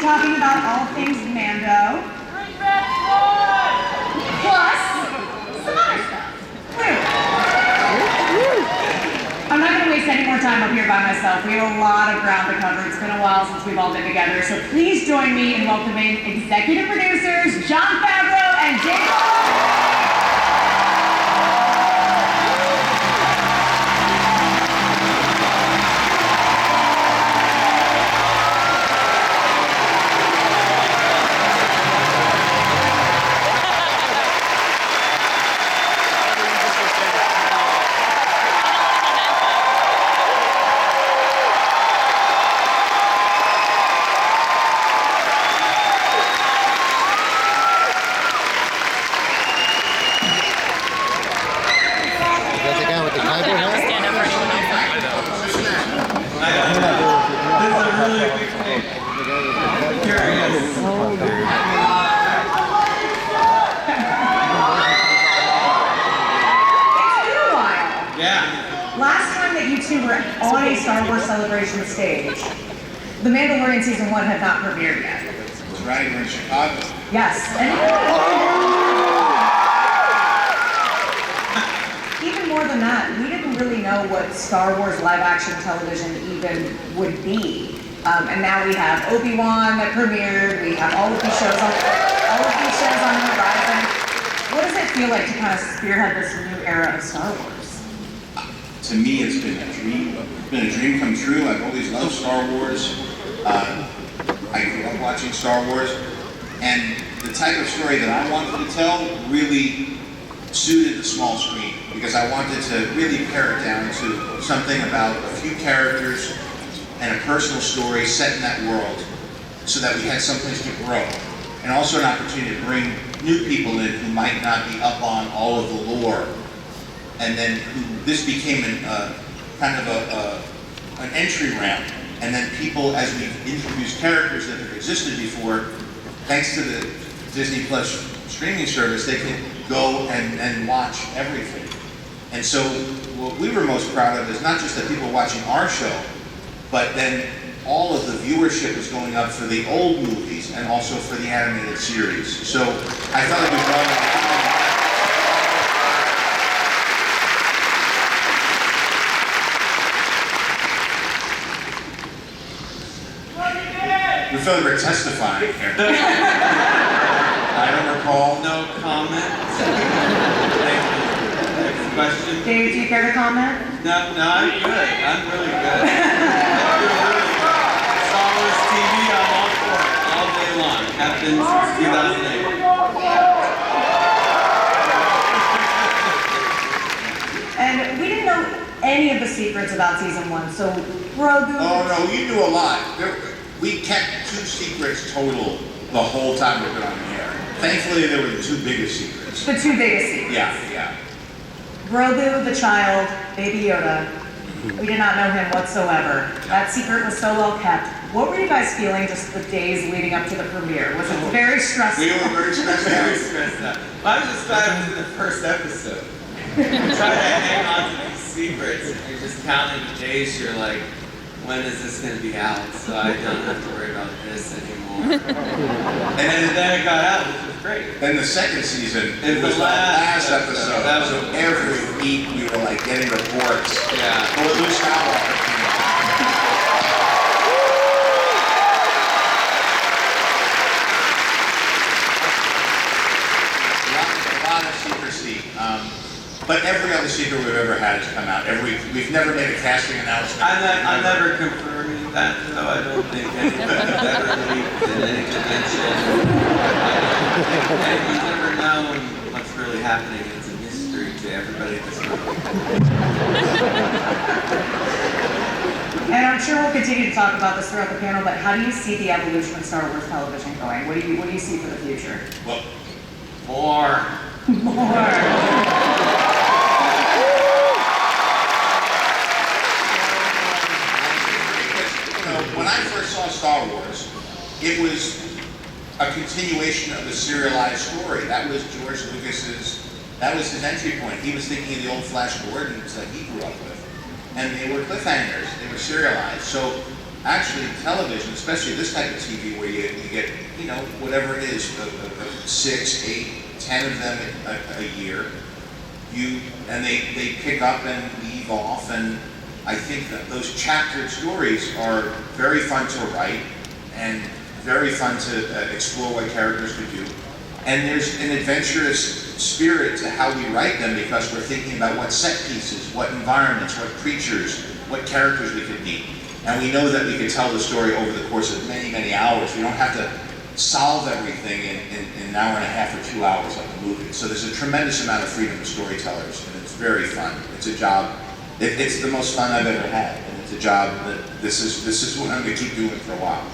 talking about all things Mando. Plus, some other stuff. Clearly. I'm not going to waste any more time up here by myself. We have a lot of ground to cover. It's been a while since we've all been together. So please join me in welcoming executive producers Jon Favreau and Giancarlo. Celebration stage. The Mandalorian Season 1 had not premiered yet. That's right, we're in Chicago. Yes, and even more than that, we didn't really know what Star Wars live-action television even would be. And now we have Obi-Wan that premiered, we have all of these shows on the horizon. What does it feel like to kind of spearhead this new era of Star Wars? To me, it's been a dream. It's been a dream come true. I've always loved Star Wars. I grew up watching Star Wars, and the type of story that I wanted to tell really suited the small screen because I wanted to really pare it down to something about a few characters and a personal story set in that world, so that we had someplace to grow, and also an opportunity to bring new people in who might not be up on all of the lore. And then this became kind of an entry ramp. And then people, as we introduced characters that have existed before, thanks to the Disney Plus streaming service, they can go and watch everything. And so what we were most proud of is not just that people were watching our show, but then all of the viewership was going up for the old movies and also for the animated series. So I felt like we brought We feel like we're testifying here. I don't recall. No comment. Thank you. Next question. Dave, do you care to comment? No, I'm good. I'm really good. Star Wars TV, I'm all for it. All day long. Have been since 2008. And we didn't know any of the secrets about Season 1, so Grogu... Oh no, you knew a lot. We kept 2 secrets total the whole time we've been on the air. Thankfully, they were the 2 biggest secrets. The 2 biggest secrets. Yeah. Grogu, the child, Baby Yoda. We did not know him whatsoever. That secret was so well kept. What were you guys feeling just the days leading up to the premiere? Was it very stressful? We were very stressed out. Very stressed out. Well, I was just glad I was in the first episode. Trying to hang on to these secrets. You're just counting the days. You're like, when is this going to be out? So I don't have to worry about this anymore. And then it got out, which was great. Then the second season, it was the last episode. That was so every week we were like getting reports. Yeah. Well, Luke Skywalker came out. A lot of secrecy. But every other secret we've ever had has come out. We've never made a casting announcement. I'm never confirming that, though. I don't think anyone ever leaked in any convention. And you never know what's really happening. It's a mystery to everybody in this room. And I'm sure we'll continue to talk about this throughout the panel, but how do you see the evolution of Star Wars television going? What do you see for the future? Well, More. When I first saw Star Wars, it was a continuation of the serialized story. That was George Lucas's, that was his entry point. He was thinking of the old Flash Gordons that he grew up with. And they were cliffhangers, they were serialized. So actually television, especially this type of TV where you get, whatever it is, 6, 8, 10 of them a year, and they pick up and leave off, and I think that those chaptered stories are very fun to write and very fun to explore what characters could do. And there's an adventurous spirit to how we write them because we're thinking about what set pieces, what environments, what creatures, what characters we could meet. And we know that we could tell the story over the course of many, many hours. We don't have to solve everything in an hour and a half or 2 hours like a movie. So there's a tremendous amount of freedom to storytellers, and it's very fun. It's a job, it's the most fun I've ever had, and it's a job that this is what I'm gonna keep doing for a while.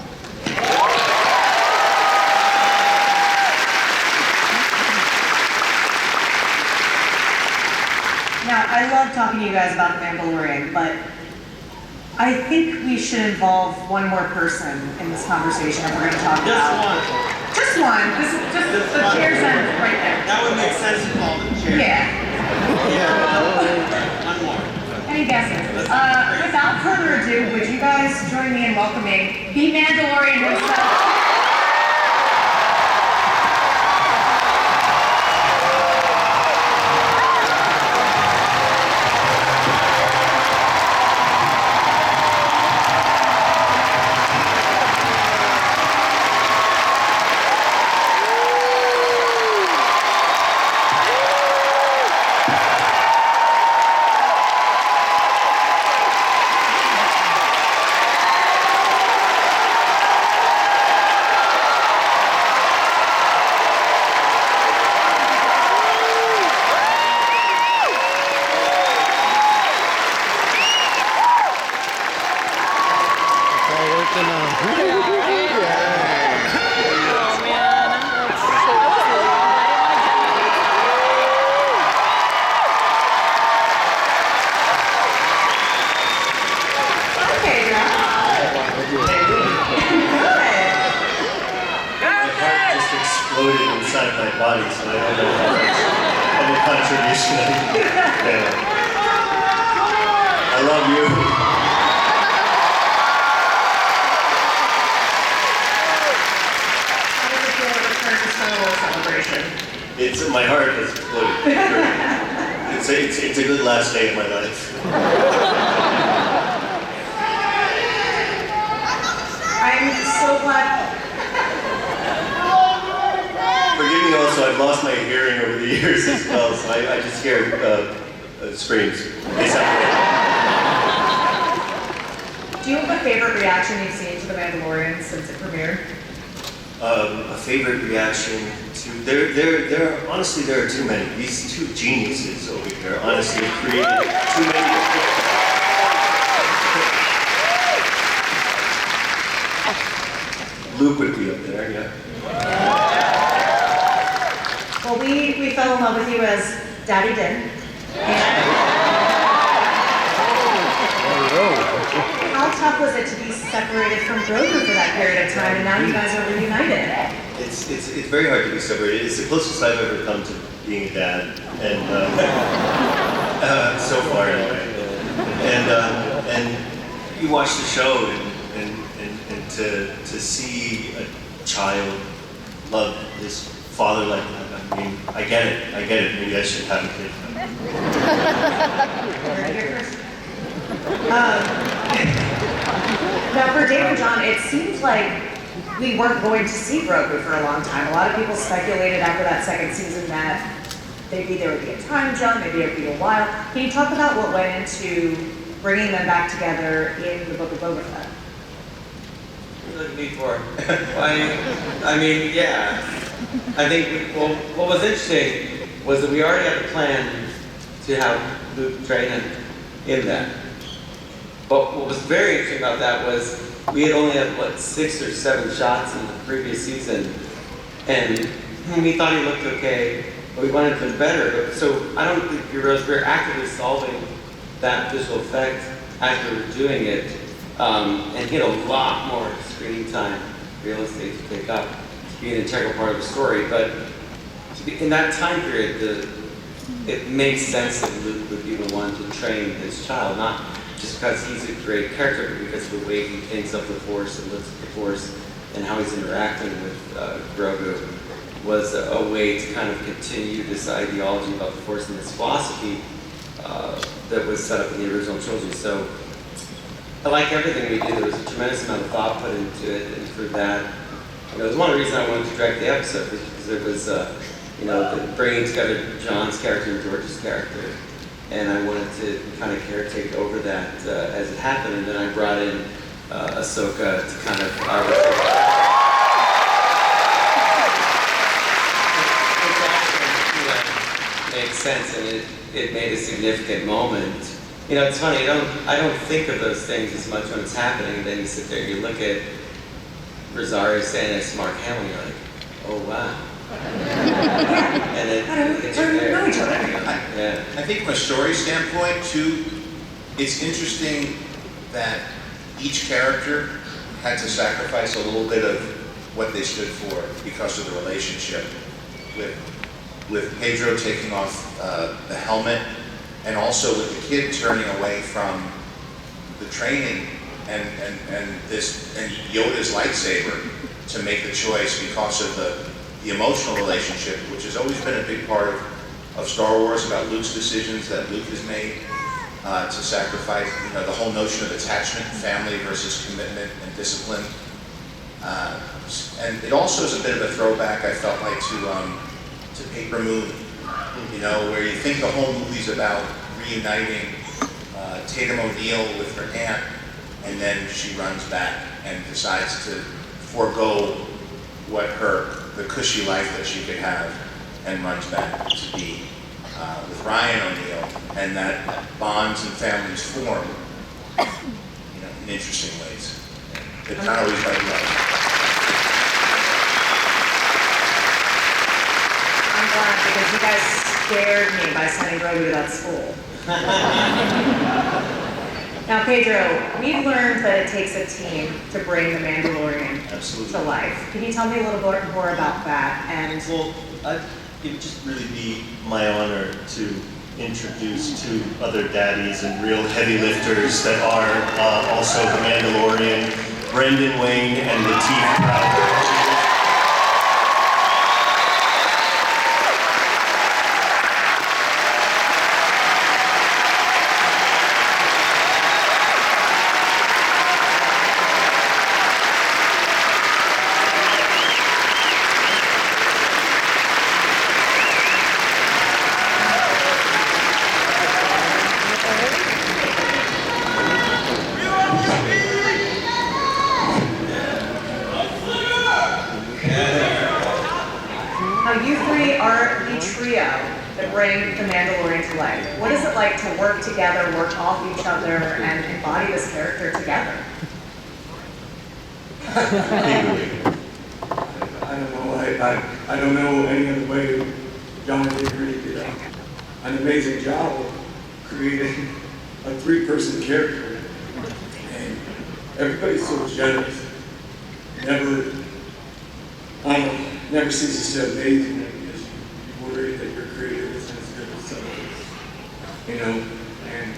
Now, I love talking to you guys about The Mandalorian, but I think we should involve one more person in this conversation that we're going to talk about. Just one. Just the chair's end right there. That would make sense to call the chair. Yeah. One more. Any guesses? Without further ado, would you guys join me in welcoming the Mandalorian himself? It's a good last day of my life. I'm so glad. Forgive me also, I've lost my hearing over the years as well, so I just hear screams. Do you have a favorite reaction you've seen to The Mandalorian since it premiered? A favorite reaction to honestly there are too many. These two geniuses over here honestly have created too many. Luke would be up there, yeah. Well, we fell in love with you as Daddy did. How tough was it to be separated from Grogu for that period of time, and now you guys are reunited? It's very hard to be separated. It's the closest I've ever come to being a dad, and so far anyway. And you watch the show, and to see a child love his father like that. I mean, I get it. Maybe I should have a kid. Now for Dave and John, it seems like we weren't going to see Grogu for a long time. A lot of people speculated after that second season that maybe there would be a time jump, maybe it would be a while. Can you talk about what went into bringing them back together in the Book of Boba Fett? What are you looking at me for? I mean, yeah. I think, well, what was interesting was that we already had a plan to have Luke train in that. But what was very interesting about that was we had only had, 6 or 7 shots in the previous season, and we thought he looked okay, but we wanted him better. So I don't think you realize we're actively solving that visual effect as we were doing it, and he had a lot more screen time, real estate to pick up, to be an integral part of the story. But in that time period, it makes sense that Luke would be the one to train his child, not just because he's a great character, but because of the way he thinks of the Force and looks at the Force and how he's interacting with Grogu was a way to kind of continue this ideology about the Force and this philosophy that was set up in the original trilogy. So I like everything we did. There was a tremendous amount of thought put into it, and for that, it was one reason I wanted to direct the episode, because it was, the bringing together John's character and George's character, and I wanted to kind of caretake over that as it happened, and then I brought in Ahsoka to kind of arbitrate. Makes sense, and it made a significant moment. You know, it's funny, I don't think of those things as much when it's happening, and then you sit there and you look at Rosario saying next to Mark Hamill, and you're like, oh wow. And it's there. Yeah. I think from a story standpoint, too, it's interesting that each character had to sacrifice a little bit of what they stood for because of the relationship with Pedro taking off the helmet, and also with the kid turning away from the training and Yoda's lightsaber to make the choice because of the emotional relationship, which has always been a big part of Star Wars, about Luke's decisions that Luke has made to sacrifice, the whole notion of attachment, family versus commitment and discipline. And it also is a bit of a throwback, I felt like, to Paper Moon, where you think the whole movie's about reuniting Tatum O'Neal with her aunt, and then she runs back and decides to forego the cushy life that she could have, and runs back to be with Ryan O'Neal, and that bonds and families form, in interesting ways. It's not always like love. I'm glad, because you guys scared me by sending Grogu to that school. Now, Pedro, we've learned that it takes a team to bring the Mandalorian to life. Can you tell me a little bit more about that? And well, it would just really be my honor to introduce two other daddies and real heavy lifters that are also the Mandalorian, Brendan Wayne and Lateef Crowder. together, work off each other, and embody this character together. I don't know any other way. Jon really did an amazing job of creating a three-person character, and everybody's so generous. Never ceases to amaze me because you worry that your creator isn't as good as someone else, and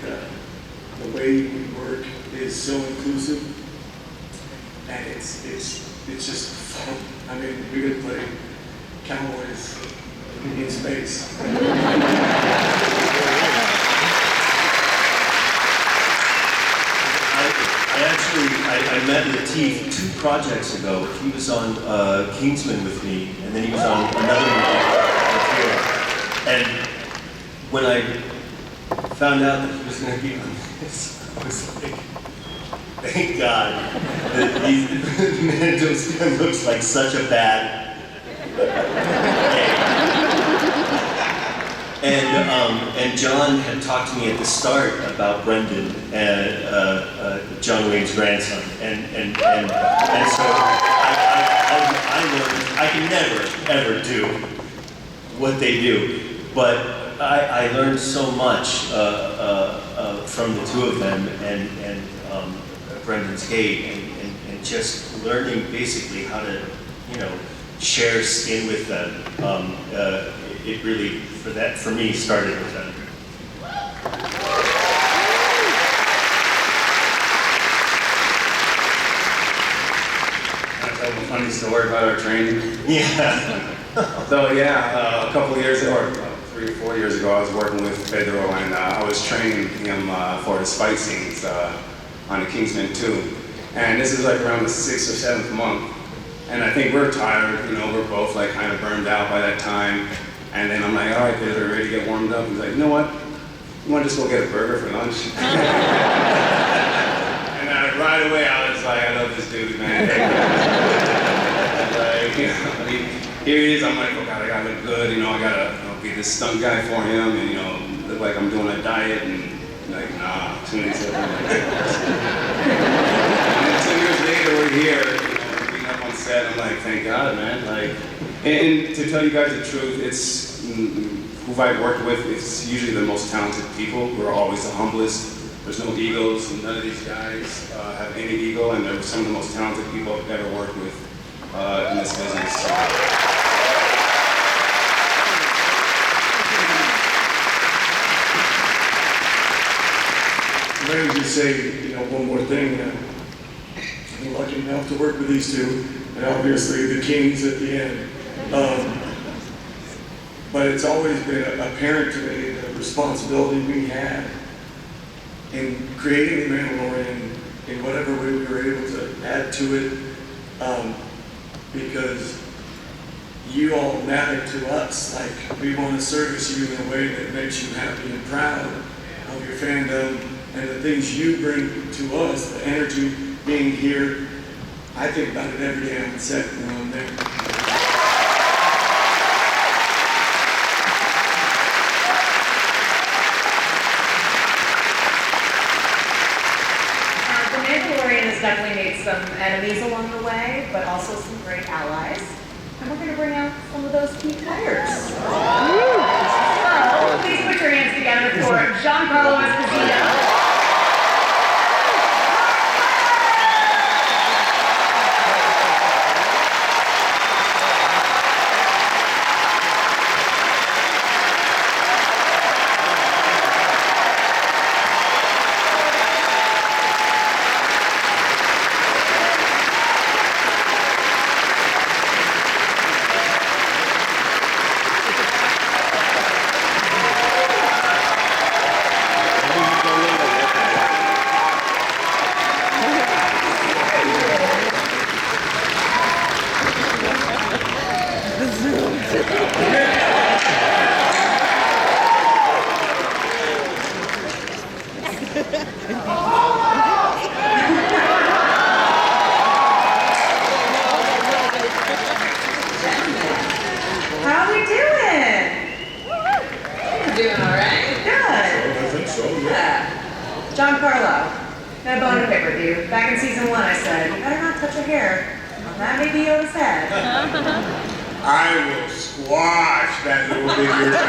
the way we work is so inclusive, and it's just fun. I mean, we could play cowboys in space. I met Lateef 2 projects ago. He was on Kingsman with me, and then he was on another movie. And when I found out that he was going to be on this, I was like, thank God that Mando looks like such a bad and Jon had talked to me at the start about Brendan and John Wayne's grandson, and so I learned I can never ever do what they do, but I learned so much from the two of them and Brendan's Gate and just learning basically how to share skin with them. It really, for me, started with them. funny story about our training? Yeah. So yeah, a couple of years ago, or 3 or 4 years ago, I was working with Pedro, and I was training him for his fight scenes on the Kingsman 2. And this is like around the 6th or 7th month. And I think we're tired, you know, we're both like kind of burned out by that time. And then I'm like, all right, Pedro, ready to get warmed up? He's like, you know what? You want to just go get a burger for lunch? And right away, I was like, I love this dude, man. Like, you know, here he is. I'm like, oh God, I gotta look good. You know, I gotta be this stunt guy for him, and you know, look like I'm doing a diet. And like, nah, too many stuff. And then 2 years later, we're here, you know, being up on set. I'm like, thank God, man. Like, and to tell you guys the truth, it's who I've worked with. It's usually the most talented people who are always the humblest. There's no egos, and none of these guys have any ego, and they're some of the most talented people I've ever worked with in this business. Let me just say, you know, one more thing. I'm lucky enough to work with these two, and obviously the Kings at the end. But it's always been apparent to me the responsibility we had in creating the Mandalorian in whatever way we were able to add to it, because you all matter to us. Like, we want to service you in a way that makes you happy and proud of your fandom and the things you bring to us, the energy being here. I think about it every day on set when I'm there. Definitely made some enemies along the way, but also some great allies. And we're going to bring out some of those key players. So, please put your hands together for Giancarlo Esposito. Giancarlo, got a bone to pick with you. Back in season 1, I said, you better not touch your hair. That may be Yoda's head. I will squash that little figure down.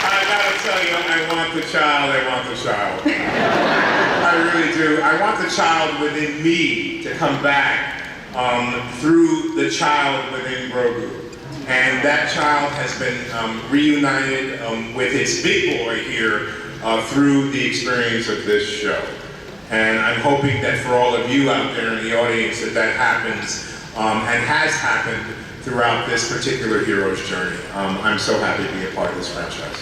I gotta tell you, I want the child. I really do. I want the child within me to come back through the child within Grogu. And that child has been reunited with its big boy here through the experience of this show. And I'm hoping that for all of you out there in the audience that happens and has happened throughout this particular hero's journey. I'm so happy to be a part of this franchise.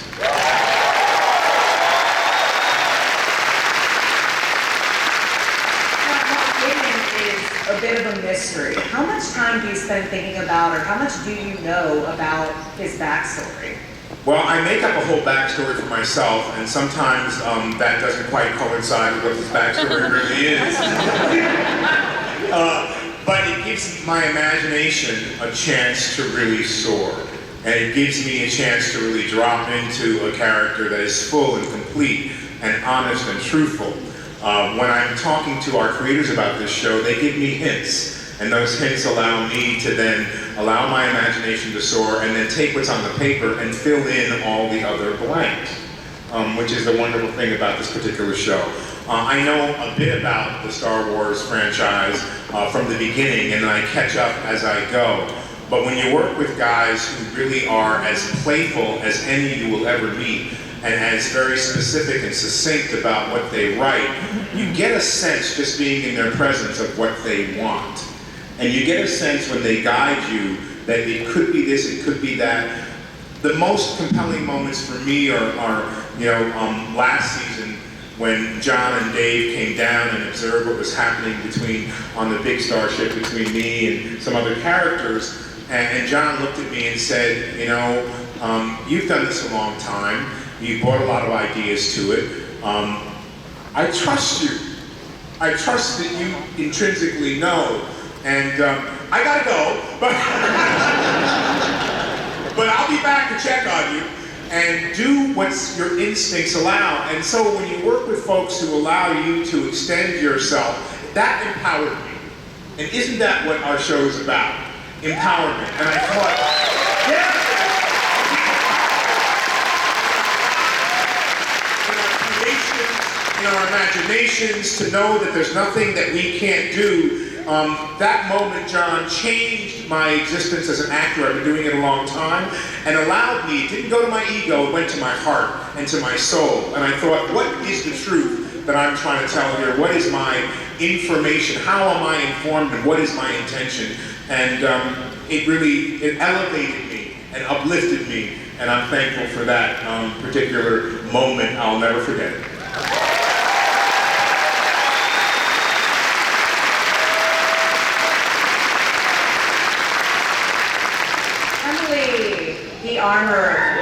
A bit of a mystery. How much time do you spend thinking about, or how much do you know about his backstory? Well, I make up a whole backstory for myself, and sometimes that doesn't quite coincide with what his backstory really is. But it gives my imagination a chance to really soar. And it gives me a chance to really drop into a character that is full and complete and honest and truthful. When I'm talking to our creators about this show, they give me hints. And those hints allow me to then allow my imagination to soar and then take what's on the paper and fill in all the other blanks, which is the wonderful thing about this particular show. I know a bit about the Star Wars franchise from the beginning, and then I catch up as I go. But when you work with guys who really are as playful as any you will ever meet, and is very specific and succinct about what they write, you get a sense just being in their presence of what they want. And you get a sense when they guide you that it could be this, it could be that. The most compelling moments for me are last season when Jon and Dave came down and observed what was happening on the big starship between me and some other characters. And Jon looked at me and said, you've done this a long time. You brought a lot of ideas to it. I trust you. I trust that you intrinsically know. And I gotta go, but I'll be back to check on you and do what your instincts allow. And so when you work with folks who allow you to extend yourself, that empowered me. And isn't that what our show is about? Empowerment. And I thought, in our imaginations, to know that there's nothing that we can't do. That moment, Jon, changed my existence as an actor. I've been doing it a long time, and allowed me, it didn't go to my ego, it went to my heart and to my soul. And I thought, what is the truth that I'm trying to tell here? What is my information? How am I informed, and what is my intention? And it elevated me and uplifted me, and I'm thankful for that particular moment. I'll never forget it. The armor.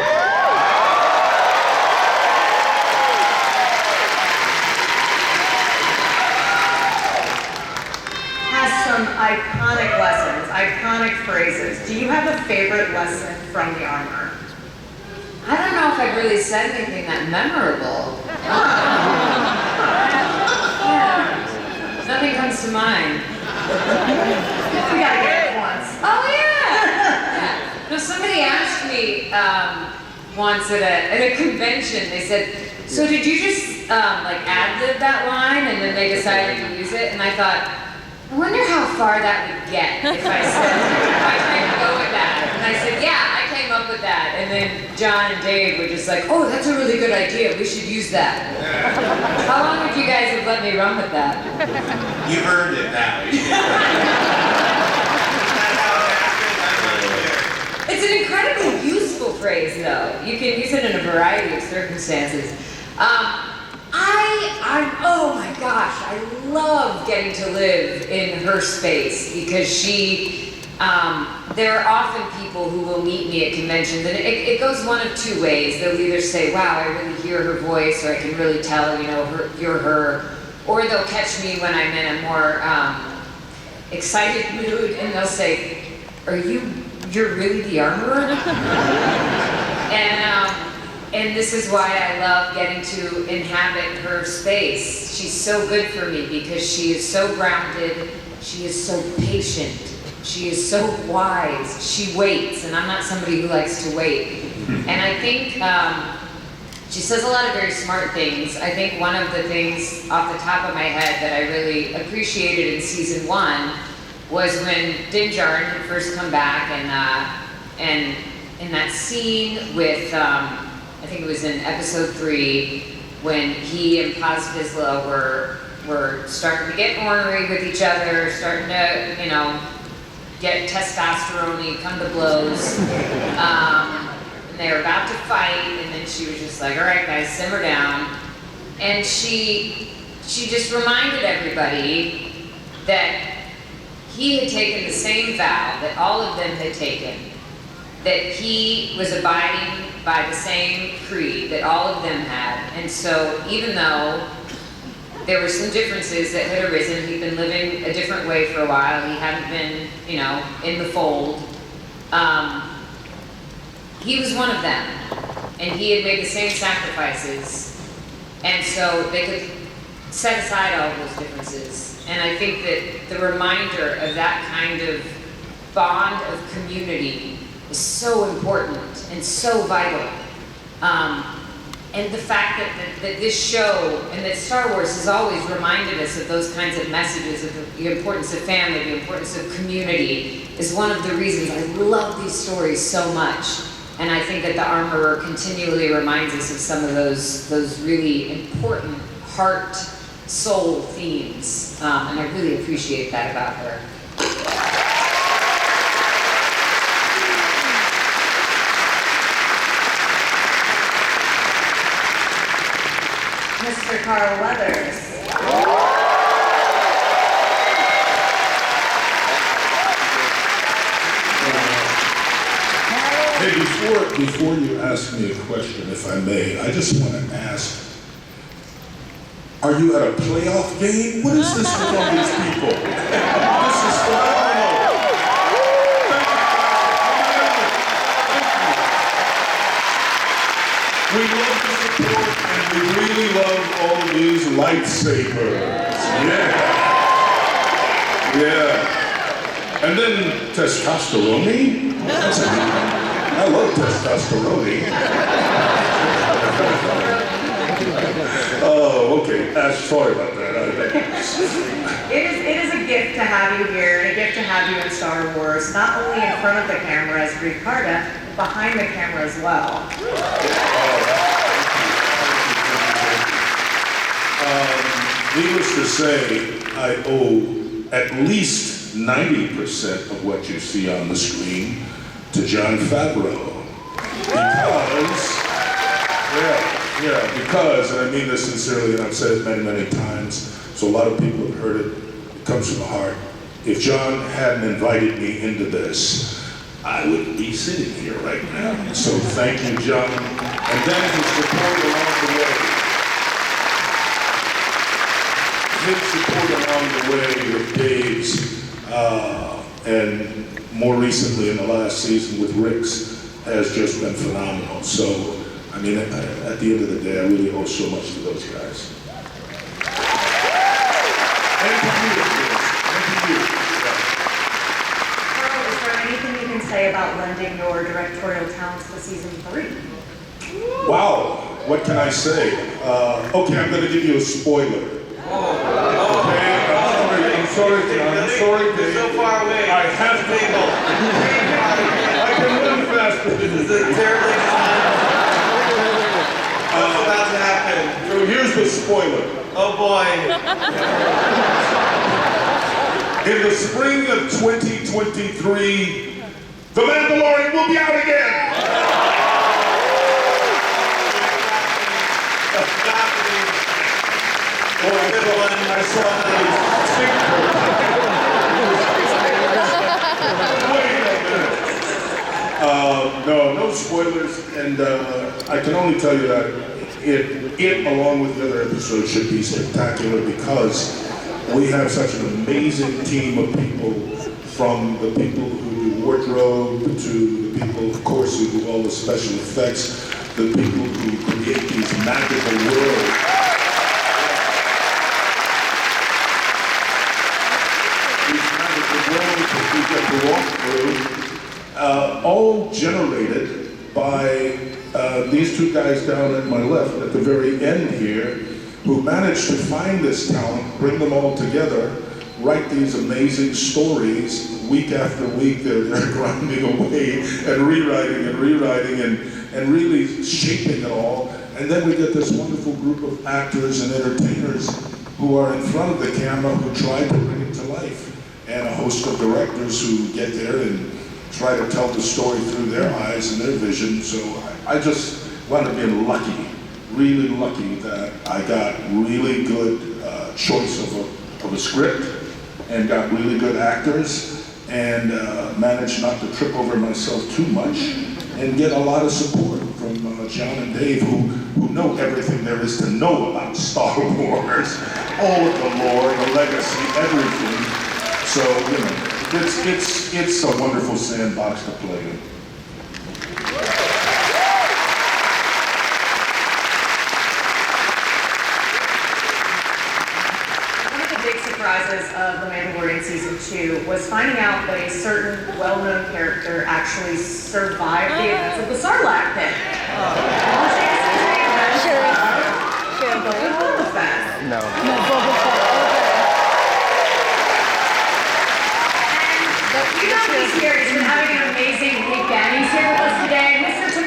Has some iconic lessons, iconic phrases. Do you have a favorite lesson from the armor? I don't know if I've really said anything that memorable. Yeah. Nothing comes to mind. We gotta get it once. Oh yeah! No, somebody asked me once at a convention, they said, so did you just ad-lib that line and then they decided to use it? And I thought, I wonder how far that would get if I tried to go with that. And I said, yeah, I came up with that. And then Jon and Dave were just like, oh, that's a really good idea, we should use that. How long would you guys have let me run with that? You earned it now. It's an incredibly useful phrase, though. You can use it in a variety of circumstances. Oh my gosh, I love getting to live in her space because there are often people who will meet me at conventions, and it goes one of two ways. They'll either say, wow, I really hear her voice, or I can really tell, you're her, or they'll catch me when I'm in a more excited mood, and they'll say, you're really the armorer? And this is why I love getting to inhabit her space. She's so good for me because she is so grounded, she is so patient, she is so wise, she waits, and I'm not somebody who likes to wait. And I think she says a lot of very smart things. I think one of the things off the top of my head that I really appreciated in season 1 was when Din Djarin had first come back, and in that scene with, I think it was in episode 3, when he and Paz Vizsla were starting to get ornery with each other, starting to, get testosterone-y, come to blows. And they were about to fight, and then she was just like, all right, guys, simmer down. And she just reminded everybody that he had taken the same vow that all of them had taken, that he was abiding by the same creed that all of them had. And so even though there were some differences that had arisen, he'd been living a different way for a while, he hadn't been, in the fold, he was one of them. And he had made the same sacrifices. And so they could set aside all of those differences. And I think that the reminder of that kind of bond of community is so important and so vital. And the fact that this show and that Star Wars has always reminded us of those kinds of messages, of the importance of family, the importance of community, is one of the reasons I love these stories so much. And I think that the Armorer continually reminds us of some of those really important heart, soul themes. And I really appreciate that about her. Mr. Carl Weathers. Hey, before you ask me a question, if I may, I just want to ask, are you at a playoff game? What is this with all these people? This is phenomenal. We love the support, and we really love all of these lightsabers. Yeah. And then testosterone. I love testosterone. Oh, okay. Sorry about that. It is a gift to have you here, and a gift to have you in Star Wars, not only in front of the camera as Greef Karga, but behind the camera as well. Needless to say, I owe at least 90% of what you see on the screen to Jon Favreau. Because, and I mean this sincerely, and I've said it many, many times, so a lot of people have heard it, it comes from the heart. If Jon hadn't invited me into this, I wouldn't be sitting here right now. So thank you, Jon. And then his support along the way. His support along the way with Dave's, and more recently in the last season with Rick's, has just been phenomenal. So, I mean, at the end of the day, I really owe so much to those guys. And to you, of course. And to you. Carl, is there anything you can say about lending your directorial talents to season 3? Wow, what can I say? Okay, I'm going to give you a spoiler. Okay, I'm sorry, Dave. So far away. I have to. I can run faster than This is a terribly designed. What's about to happen? So here's the spoiler. Oh boy. In the spring of 2023, The Mandalorian will be out again. I saw no spoilers, and I can only tell you that it, along with the other episodes, should be spectacular because we have such an amazing team of people, from the people who do wardrobe to the people, of course, who do all the special effects, the people who create these magical worlds. We get to walk through, all generated by these two guys down at my left at the very end here, who managed to find this talent, bring them all together, write these amazing stories week after week. They're grinding away and rewriting and really shaping it all. And then we get this wonderful group of actors and entertainers who are in front of the camera who try to bring it to life. And a host of directors who get there and try to tell the story through their eyes and their vision. So I just wound up being lucky, really lucky that I got really good choice of a script and got really good actors and managed not to trip over myself too much and get a lot of support from Jon and Dave who know everything there is to know about Star Wars, all of the lore, the legacy, everything. So, you know, it's a wonderful sandbox to play in. One of the big surprises of The Mandalorian Season 2 was finding out that a certain well-known character actually survived the events of the Sarlacc pit. Sure. Boba Fett. No. Boba Fett. You know he's here. He's been having an amazing weekend. He's here with us today. Mr.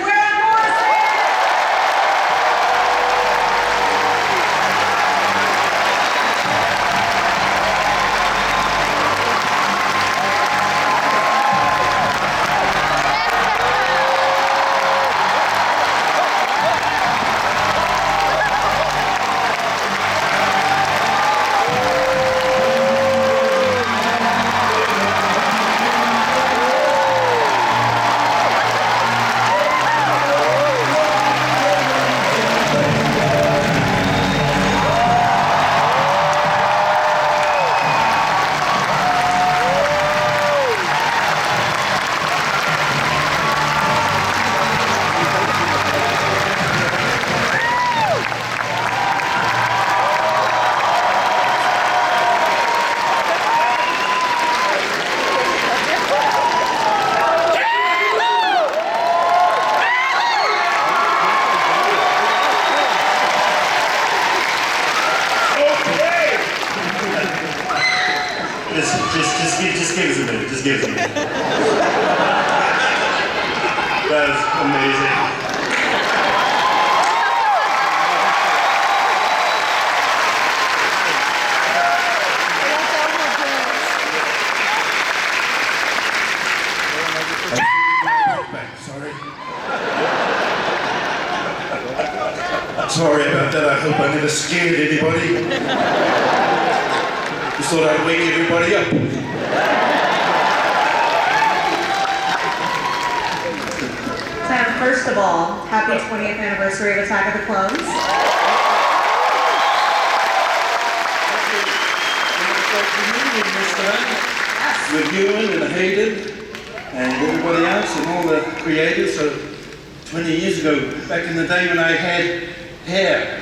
Just give us a minute. Just give us a minute. That was amazing. Sorry about that. I hope I never scared anybody. Just thought I'd wake everybody up. Sam, first of all, happy 20th anniversary of Attack of the Clones. With Ewan and Hayden and everybody else and all the creators. So 20 years ago, back in the day when I had hair.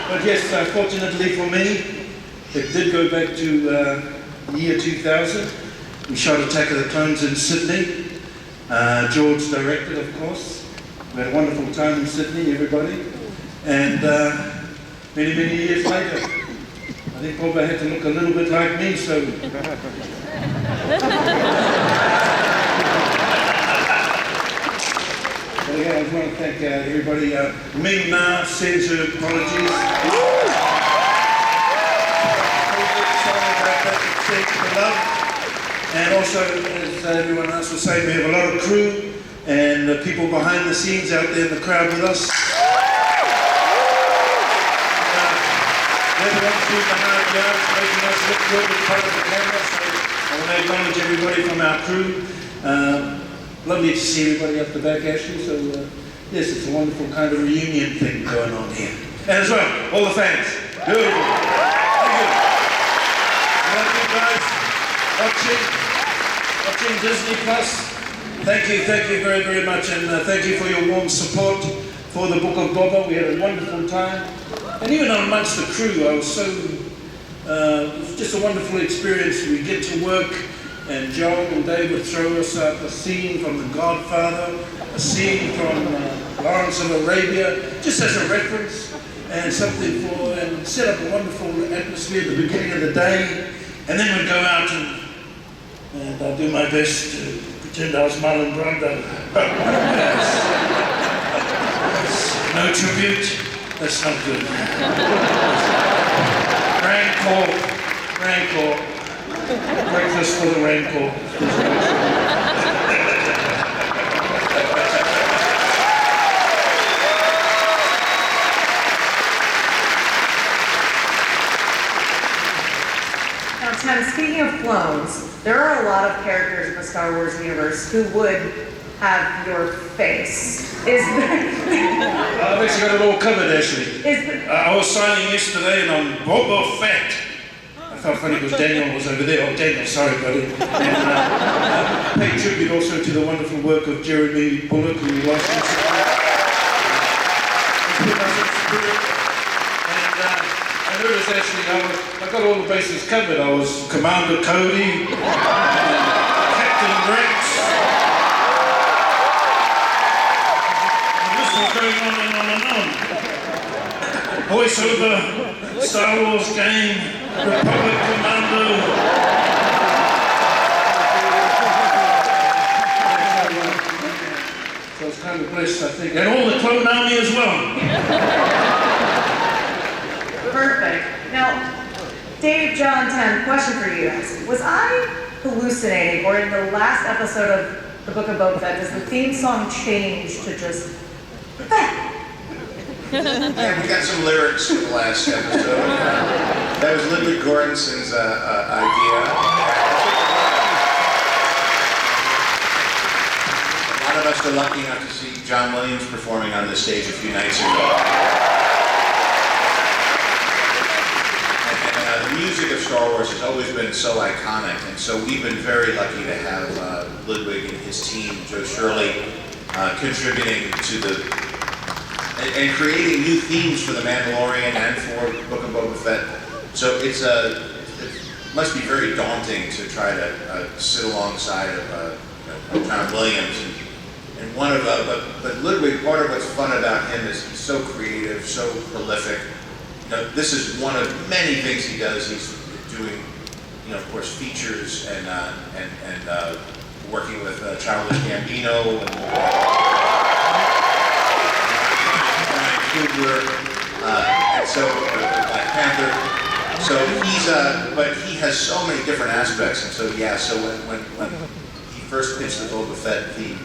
But yes, fortunately for me, it did go back to year 2000. We shot Attack of the Clones in Sydney. George directed, of course. We had a wonderful time in Sydney, everybody. And many, many years later, I think Boba had to look a little bit like me, so... Well, again, I just want to thank everybody. Ming Na sends her apologies. And also, as everyone else was saying, we have a lot of crew and people behind the scenes out there in the crowd with us. They're the ones doing the hard yards, making us look good in front of the camera. So I want to acknowledge everybody from our crew. Lovely to see everybody up the back, actually. So, yes, it's a wonderful kind of reunion thing going on here. And as well, all the fans. Beautiful. Thank you. Thank you guys watching Disney Plus. Thank you very, very much. And thank you for your warm support for the Book of Boba. We had a wonderful time. And even amongst the crew, I was so, it was just a wonderful experience. We get to work. And John and Dave would throw us up a scene from The Godfather, a scene from Lawrence of Arabia, just as a reference, and something for, and set up a wonderful atmosphere at the beginning of the day. And then we'd go out and I'll do my best to pretend I was Marlon Brando. No tribute, that's not good. Rancor. Breakfast for the Rancor. Now, Tim, speaking of clones, there are a lot of characters in the Star Wars universe who would have your face. Is there... I've actually got it all covered, actually. I was signing yesterday and I'm Boba Fett. I felt funny because Daniel was over there. Oh, Daniel, sorry, buddy. And pay tribute also to the wonderful work of Jeremy Bullock, who was and I noticed actually, I got all the bases covered. I was Commander Cody, Captain Rex. The list was going on and on and on. Voiceover, Star Wars game. Republic Commando. So I was kind of blessed, I think. And all the clone army as well. Perfect. Now, Dave, John, Tim, question for you guys. Was I hallucinating, or in the last episode of the Book of Boba Fett, does the theme song change to just Fett? Yeah, we got some lyrics for the last episode. That was Ludwig Göransson's idea. A lot of us were lucky enough to see John Williams performing on this stage a few nights ago. And the music of Star Wars has always been so iconic, and so we've been very lucky to have Ludwig and his team, Joe Shirley, contributing to the and creating new themes for The Mandalorian and for Book of Boba Fett. So it must be very daunting to try to sit alongside of John Williams. And one of but Ludwig, part of what's fun about him is he's so creative, so prolific. You know, this is one of many things he does. He's doing, of course, features and working with Childish Gambino and Ryan Coogler, and so Black Panther. So but he has so many different aspects, and so so when he first pitched the Boba Fett theme,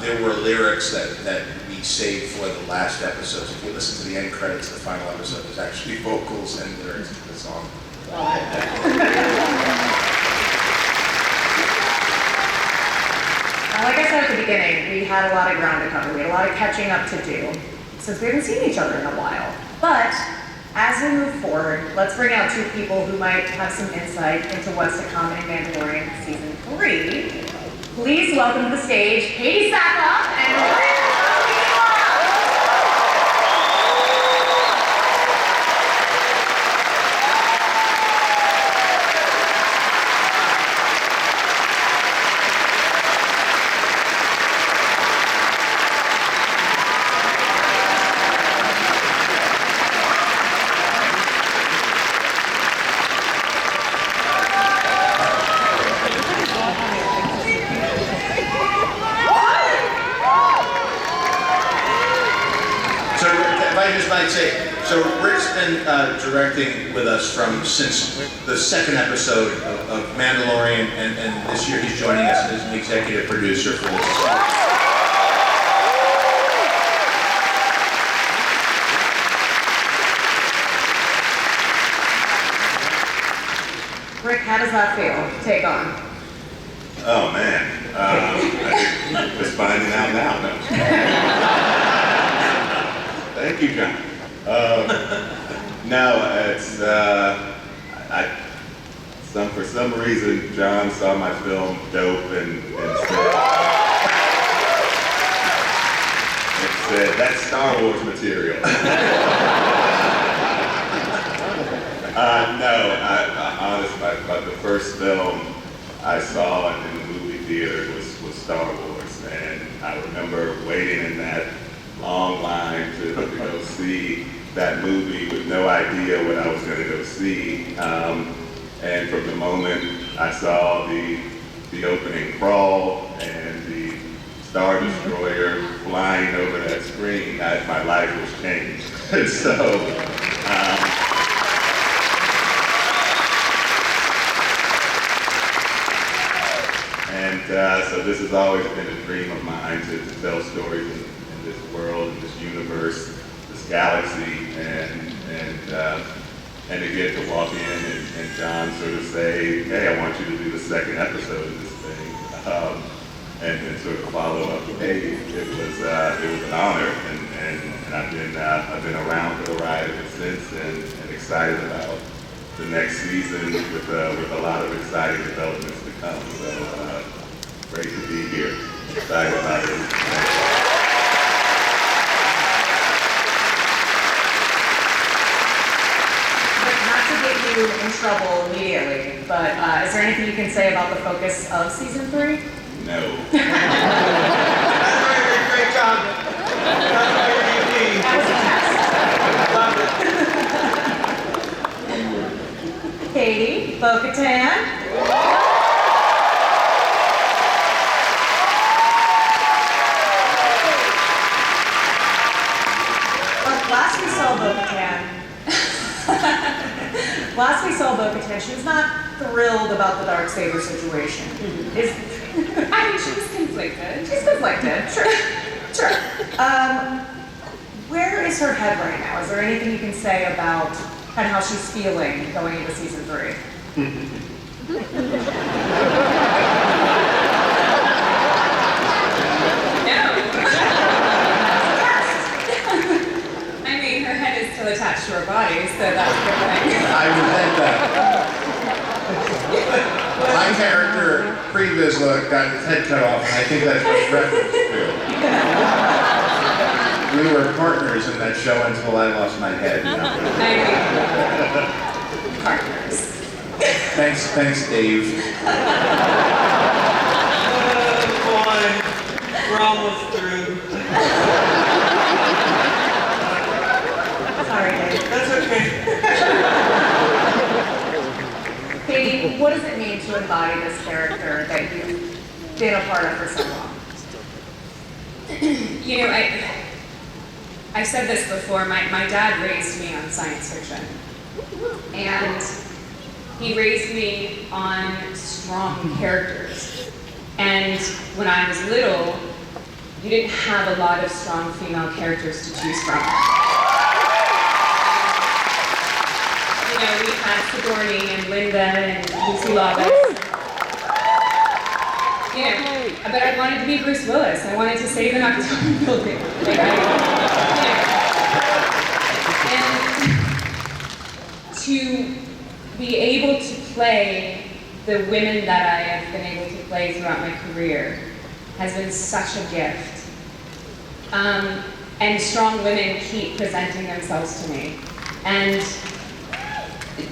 there were lyrics that we saved for the last episode. If you listen to the end credits of the final episode, there's actually vocals and lyrics to the song. Like I said at the beginning, we had a lot of ground to cover. We had a lot of catching up to do since we haven't seen each other in a while. But as we move forward, let's bring out two people who might have some insight into what's to come in Mandalorian Season 3. Please welcome to the stage Katee Sackhoff and Famuyiwa. So Rick's been directing with us since the second episode of Mandalorian, and this year he's joining us as an executive producer for this. Rick, how does that feel? Take on. Oh man, I'm just finding out now. No. Thank you, John. No, it's for some reason John saw my film Dope and said that's Star Wars material. No, honestly, the first film I saw in the movie theater was Star Wars, and I remember waiting in that long line to go see that movie with no idea what I was going to go see. And from the moment I saw the opening crawl and the Star Destroyer flying over that screen, my life was changed. And so, so this has always been a dream of mine to tell stories in this world, in this universe, this galaxy, and to get to walk in and John sort of say, hey, I want you to do the second episode of this thing, and sort of follow up. Hey, it was an honor, and I've been around for the ride ever since, and excited about the next season with a lot of exciting developments to come. So great to be here. Excited about it. In trouble immediately, but is there anything you can say about the focus of Season 3? No. Great job. That was a test. Katee, Bo-Katan. Last we saw Bo-Katan, she was not thrilled about the Darksaber situation. I mean, she's conflicted. She's conflicted, sure. Where is her head right now? Is there anything you can say about kind of how she's feeling going into Season 3? Attached to her body, so that's a good thing. I resent that. My character, pre-Vizsla, got his head cut off, and I think that's what reference to. We were partners in that show until I lost my head. Partners. Thanks, Dave. Oh boy, we're almost through. Sorry, Dave. That's okay. Lee, what does it mean to embody this character that you've been a part of for so long? You know, I've said this before, my dad raised me on science fiction. And he raised me on strong characters. And when I was little, you didn't have a lot of strong female characters to choose from. You know, we had Sigourney and Linda and Lucy Lawless. You know, but I wanted to be Bruce Willis. I wanted to save an October building. Like, and to be able to play the women that I have been able to play throughout my career has been such a gift. And strong women keep presenting themselves to me. And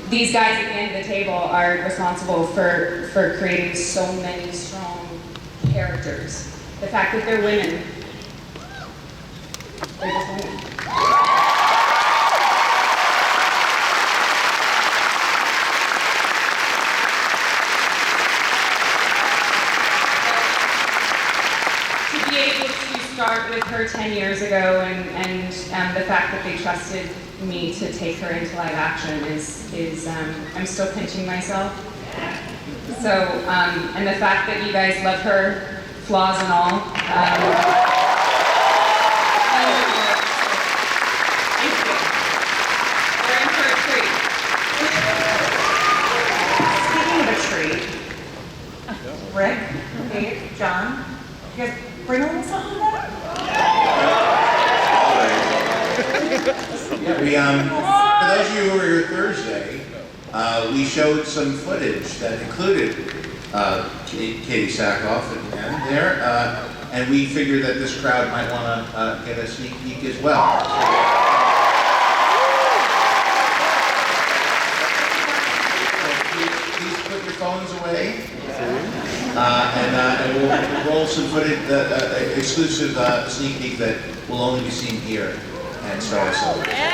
these guys at the end of the table are responsible for creating so many strong characters. The fact that they're women, they're just women. To be able to start with her 10 years ago and the fact that they trusted me to take her into live action is I'm still pinching myself. So, and the fact that you guys love her, flaws and all. Thank you. We're in for a treat. Speaking of a treat, Rick, Dave, John, you guys bring a little something back? Yeah, for those of you who were here Thursday, we showed some footage that included Katee Sackhoff at the end there, and we figured that this crowd might want to get a sneak peek as well. So please put your phones away, and we'll roll some footage, exclusive sneak peek that will only be seen here at Star Wars Celebration.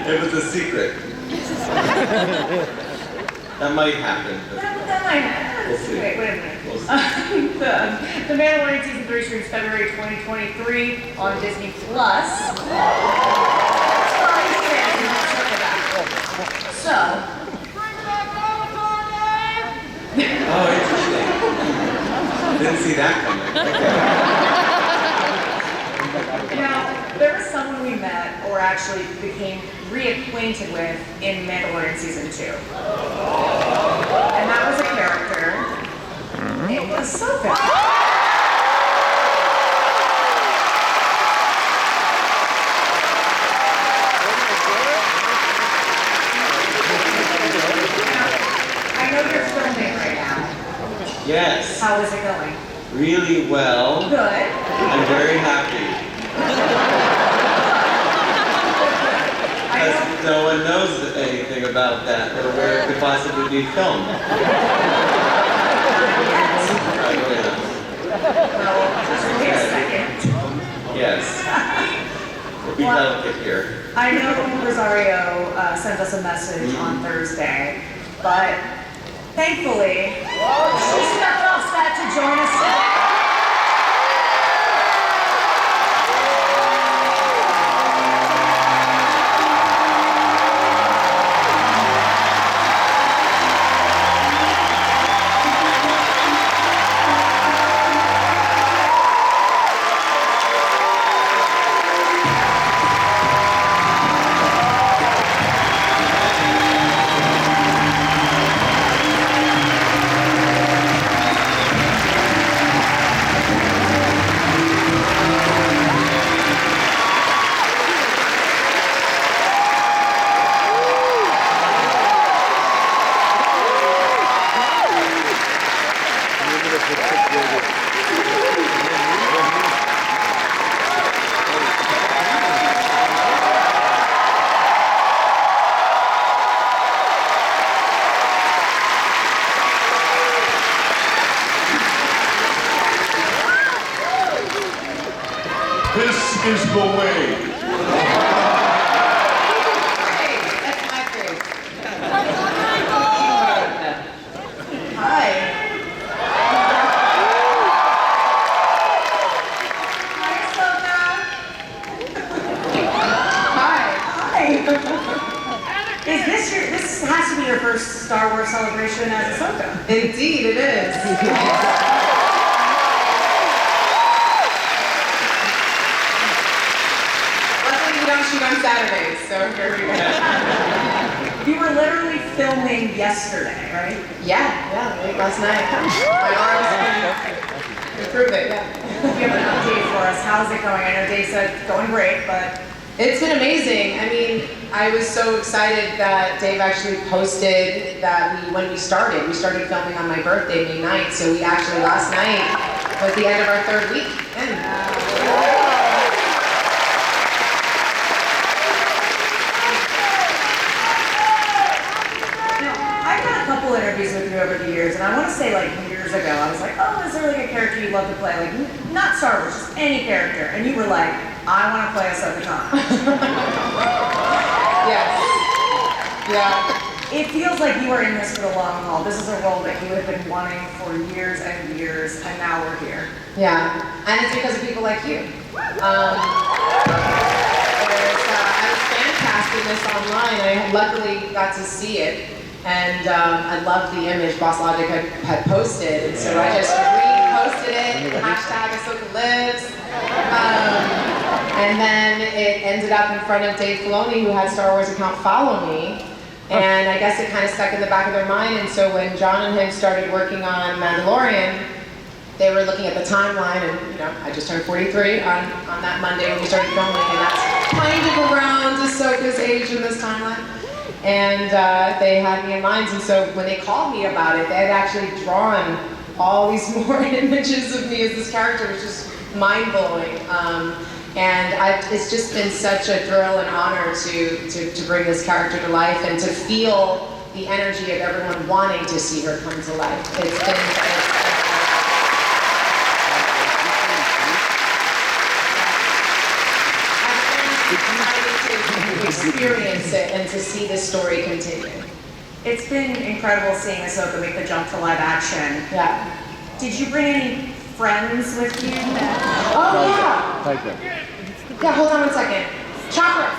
It was a secret. That might happen. That might happen. We'll see. Wait a minute. We'll see. The Mandalorian Season 3 streams February 2023 on Disney+. So. Oh, interesting. Didn't see that coming. Okay. Now, there was someone we met, or actually became reacquainted with, in Mandalorian Season 2. And that was a character. It was Ahsoka. I know you're filming right now. Yes. How is it going? Really well. Good. I'm very happy. Because no one knows anything about that or where it could possibly be filmed. just wait a second. Yes. We'll be delicate here. I know Rosario sent us a message on Thursday, but thankfully, she stepped off set to join us today. This is the way. Hey, that's my face. Hi. Hi, Ahsoka. Hi. Is this has to be your first Star Wars celebration as Ahsoka? Indeed, it is. Luckily, we don't shoot on Saturdays, so here we go. You were literally filming yesterday, right? Yeah, late last night. My arms improved it, yeah. You have an update for us. How's it going? I know Dave said it's going great, but It's been amazing. I mean, I was so excited that Dave actually posted that when we started filming on my birthday, May 9th, so we actually, last night was the end of our third week. I've done a couple interviews with you over the years, and I want to say like years ago, I was like, oh, is there like a character you'd love to play? Like, not Star Wars, just any character. And you were like, I want to play Ahsoka Tano. Yes. Yeah. It feels like you are in this for the long haul. This is a role that you have been wanting for years and years, and now we're here. Yeah, and it's because of people like you. I was fan casting this online, and I luckily got to see it. And I loved the image Boss Logic had posted, and so I just reposted it, hashtag Ahsoka Lives. And then it ended up in front of Dave Filoni, who had Star Wars account Follow Me. And I guess it kind of stuck in the back of their mind, and so when Jon and him started working on Mandalorian, they were looking at the timeline, and I just turned 43 on that Monday when we started filming, and that's kind of around Ahsoka's age in this timeline. And they had me in mind, and so when they called me about it, they had actually drawn all these more images of me as this character. It was just mind-blowing. And it's just been such a thrill and honor to bring this character to life and to feel the energy of everyone wanting to see her come to life. It's been to experience it and to see this story continue. It's been incredible seeing Ahsoka make the jump to live action. Yeah. Did you bring any friends with you? Oh yeah. Yeah, hold on one second. Chopper.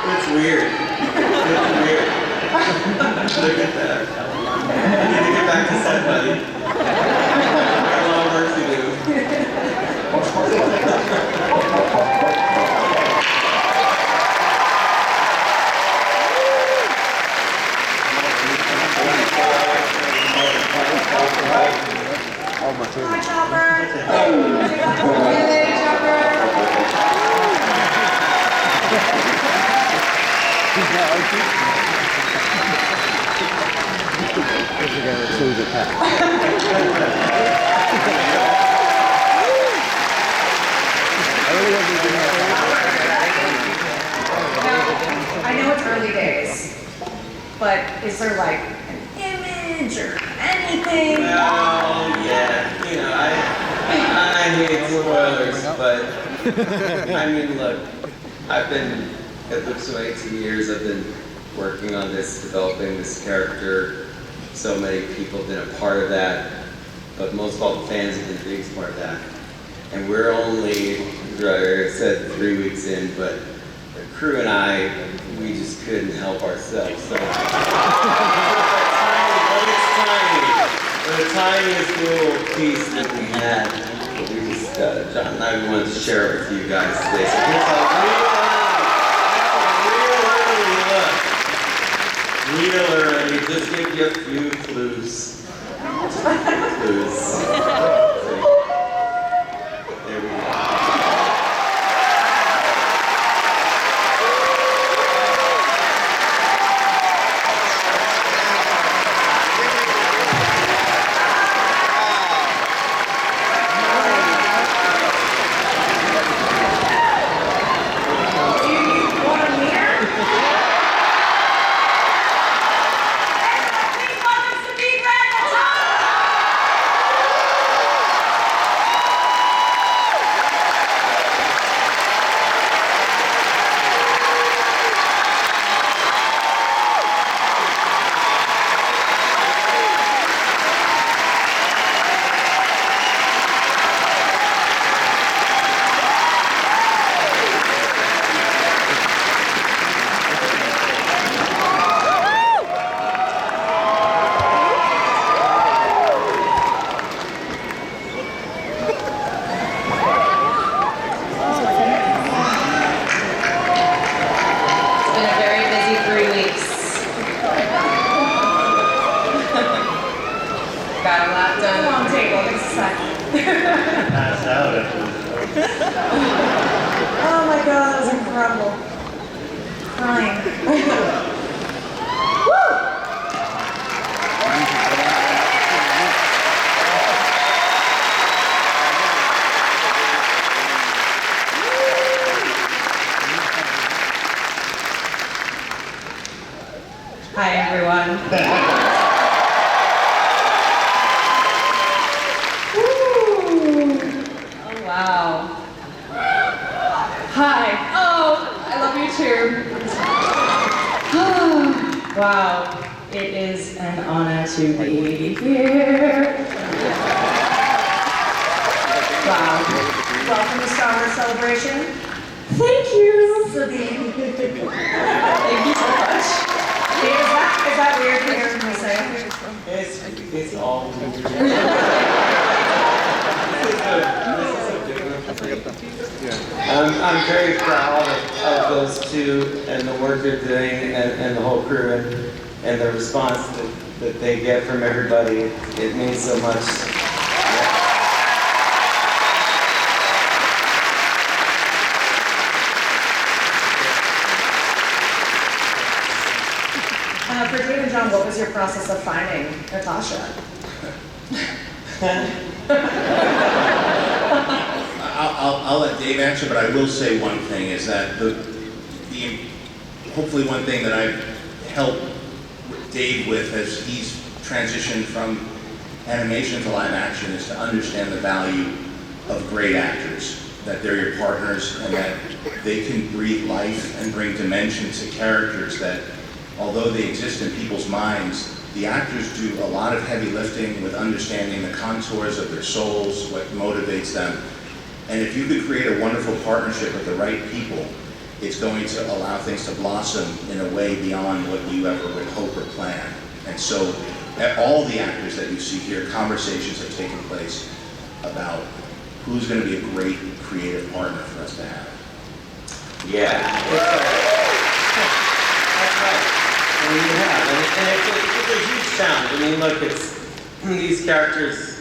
It's weird. It's weird. Look at that. I need to get back to set, buddy. Got a lot of work to do. Hi, Chopper. Hey, Chopper. I know it's early days, but is there like an image or anything? Well, yeah, you know, I hate spoilers, but I mean, look, I've been at Looks for 18 years. I've been working on this, developing this character. So many people have been a part of that, but most of all the fans have been the biggest part of that. And we're only, I said 3 weeks in, but the crew and I, we just couldn't help ourselves. So, the tiniest little piece that we had, we just, John and I wanted to share it with you guys today. So here's a real early, just give you a few clues. Clues. There we go. Oh my god, that was incredible. Crying. Woo! Hi everyone. Wow. Hi. Oh, I love you too. Wow. It is an honor to be here. Wow. Welcome to Star Wars Celebration. Thank you, Sabine. Thank you so much. Is that weird to hear me say? It's all I'm very proud of those two and the work they're doing and the whole crew and the response that they get from everybody. It means so much. For Dave and John, what was your process of finding Natasha? I'll let Dave answer, but I will say one thing is that hopefully one thing that I've helped Dave with as he's transitioned from animation to live action is to understand the value of great actors, that they're your partners and that they can breathe life and bring dimension to characters that, although they exist in people's minds, the actors do a lot of heavy lifting with understanding the contours of their souls, what motivates them. And if you could create a wonderful partnership with the right people, it's going to allow things to blossom in a way beyond what you ever would hope or plan. And so, all the actors that you see here, conversations have taken place about who's going to be a great creative partner for us to have. Yeah, that's right. And you have, and it's a huge challenge. I mean, look, it's these characters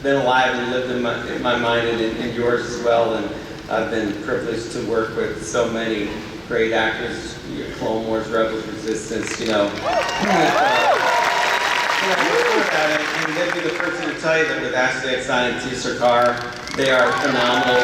been alive and lived in my mind and in yours as well, and I've been privileged to work with so many great actors, Clone Wars, Rebels, Resistance, you know. And they'd be the first to tell you that with Ashley Eckstein and T. Sarkar, they are phenomenal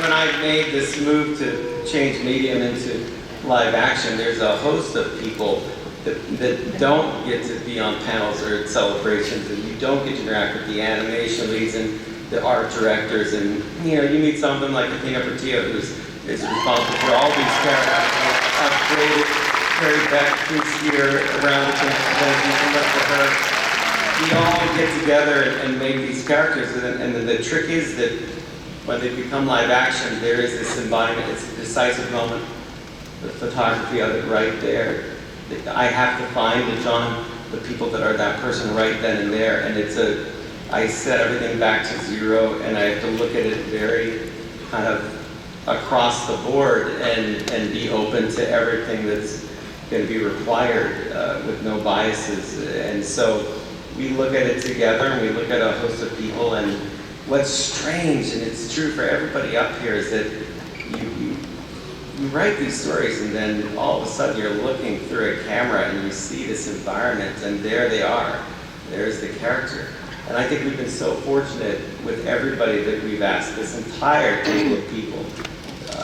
when I made this move to change medium into live action, there's a host of people that don't get to be on panels or at celebrations, and you don't get to interact with the animation leads and the art directors, and you know, you meet something like Athena Portillo, who's is responsible for all these characters. I've created Carrie Beck, who's here around the convention, for her. We all get together and make these characters, and the trick is that when they become live action, there is this embodiment. It's a decisive moment. The photography of it right there. I have to find the people that are that person right then and there, and I set everything back to zero, and I have to look at it very kind of across the board and be open to everything that's going to be required with no biases. And so we look at it together, and we look at a host of people, and what's strange, and it's true for everybody up here, is that you write these stories, and then all of a sudden you're looking through a camera and you see this environment, and there they are. There's the character. And I think we've been so fortunate with everybody that we've asked, this entire table of people,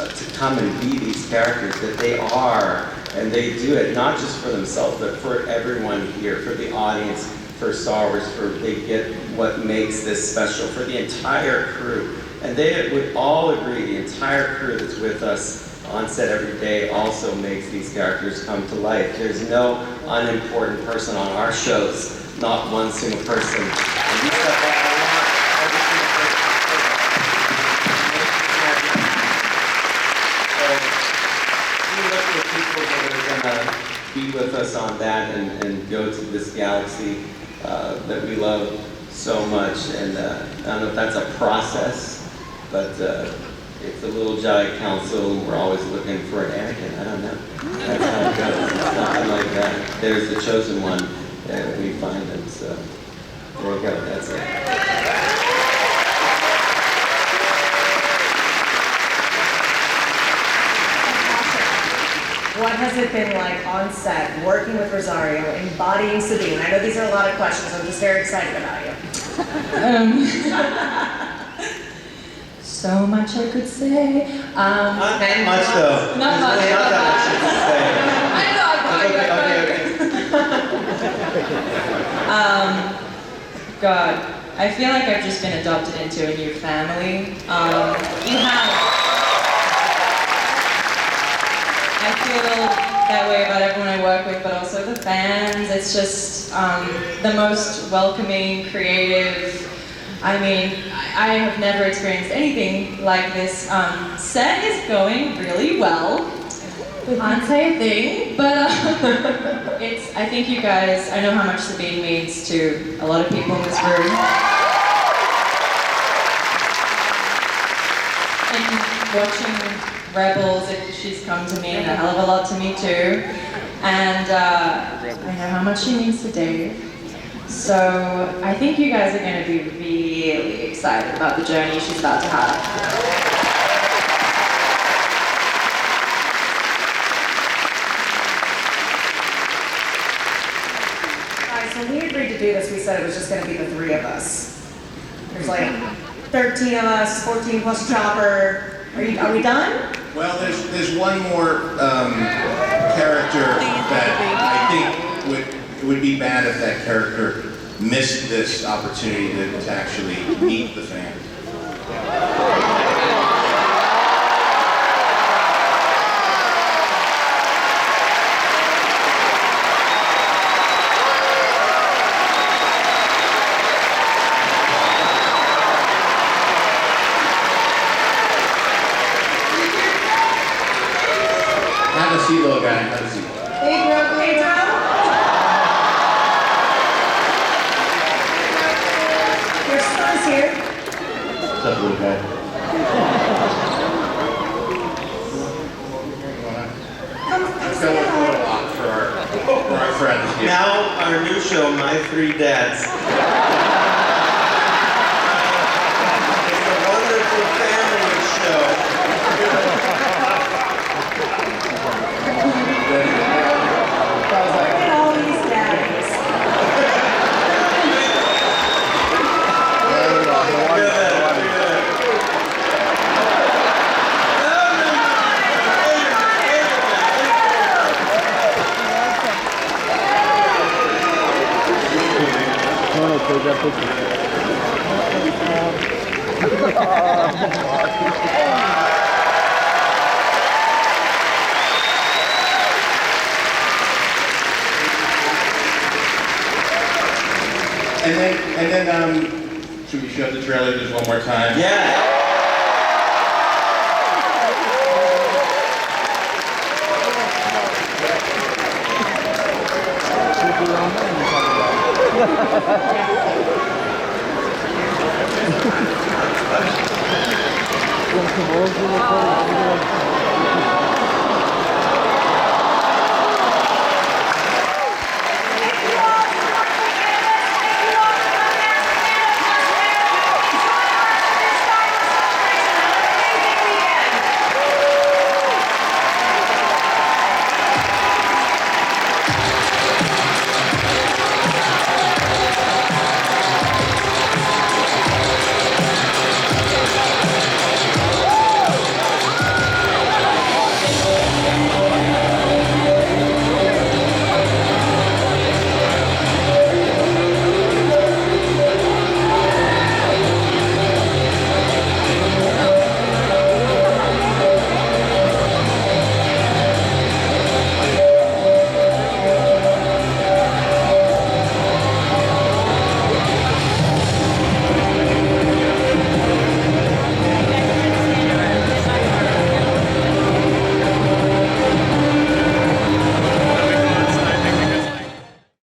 to come and be these characters that they are, and they do it not just for themselves, but for everyone here, for the audience, for Star Wars, they get what makes this special, for the entire crew. And they would all agree, the entire crew that's with us on set every day also makes these characters come to life. There's no unimportant person on our shows, not one single person. And we step up, I want every single person. So we look for people that are going to be with us on that and go to this galaxy that we love so much. And I don't know if that's a process, but it's a little Jedi council, and we're always looking for an Anakin. I don't know. That's how it goes. It's something like that. There's the chosen one, and we find them. So there we go. That's it. What has it been like on set, working with Rosario, embodying Sabine? I know these are a lot of questions. I'm just very excited about you. So much I could say. Not much though. Not much. Not that much. God, I feel like I've just been adopted into a new family. You have. I feel that way about everyone I work with, but also the fans. It's just the most welcoming, creative. I mean, I have never experienced anything like this. Set is going really well. Can't say a thing, but I think you guys, I know how much Sabine means to a lot of people in this room. And watching Rebels, she's come to mean a hell of a lot to me too. And I know how much she means to Dave. So I think you guys are going to be really excited about the journey she's about to have. Guys, when we agreed to do this, we said it was just going to be the three of us. There's like 13 of us, 14 plus Chopper. Are we done? Well, there's one more character that I think it would be bad if that character missed this opportunity to actually meet the fans. Have a seat, little guy. Have a seat. Pedro. Your son's here. What's up, little guy? Come say hi. our friends here. Now our new show, My Three Dads. It's a wonderful family show. Look at all these daddies. And then, should we show the trailer just one more time? Yeah.